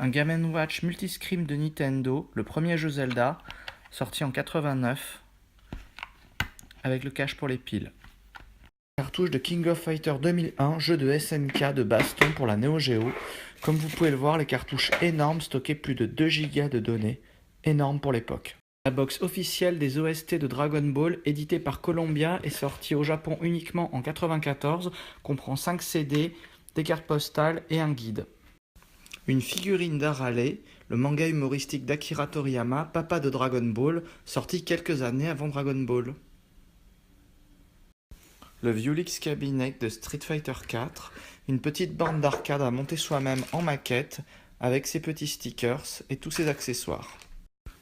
Un Game & Watch Multiscreen de Nintendo, le premier jeu Zelda, sorti en 89, avec le cache pour les piles. Cartouche de King of Fighter 2001, jeu de SNK de baston pour la Neo Geo. Comme vous pouvez le voir, les cartouches énormes stockaient plus de 2 Go de données, énorme pour l'époque. La box officielle des OST de Dragon Ball, éditée par Columbia et sortie au Japon uniquement en 94, comprend 5 CD, des cartes postales et un guide. Une figurine d'Arale, le manga humoristique d'Akira Toriyama, papa de Dragon Ball, sorti quelques années avant Dragon Ball. Le Viewlix Cabinet de Street Fighter 4, une petite borne d'arcade à monter soi-même en maquette, avec ses petits stickers et tous ses accessoires.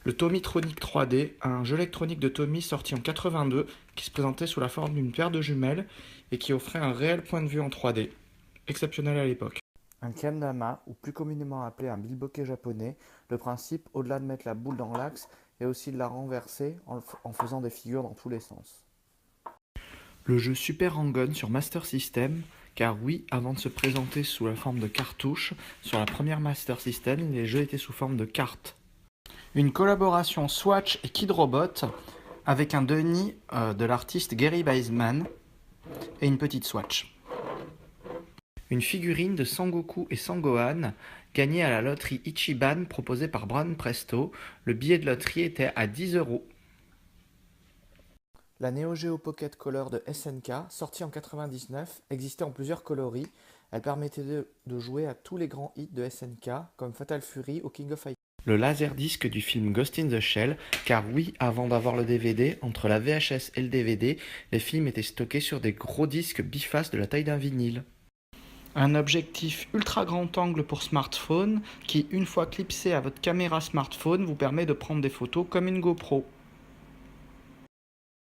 Le Tomitronic 3D, un jeu électronique de Tommy sorti en 82, qui se présentait sous la forme d'une paire de jumelles et qui offrait un réel point de vue en 3D, exceptionnel à l'époque. Un kendama, ou plus communément appelé un bilboquet japonais, le principe, au-delà de mettre la boule dans l'axe, est aussi de la renverser en faisant des figures dans tous les sens. Le jeu Super Hang-On sur Master System, car oui, avant de se présenter sous la forme de cartouches, sur la première Master System, les jeux étaient sous forme de cartes. Une collaboration Swatch et Kid Robot, avec un Denny de l'artiste Gary Weisman, et une petite Swatch. Une figurine de Sangoku et Sangohan, gagnée à la loterie Ichiban proposée par Bran Presto. Le billet de loterie était à 10 €. La Neo Geo Pocket Color de SNK, sortie en 99, existait en plusieurs coloris. Elle permettait de jouer à tous les grands hits de SNK, comme Fatal Fury ou King of Fighters. Le laserdisc du film Ghost in the Shell, car oui, avant d'avoir le DVD, entre la VHS et le DVD, les films étaient stockés sur des gros disques bifaces de la taille d'un vinyle. Un objectif ultra grand angle pour smartphone qui, une fois clipsé à votre caméra smartphone, vous permet de prendre des photos comme une GoPro.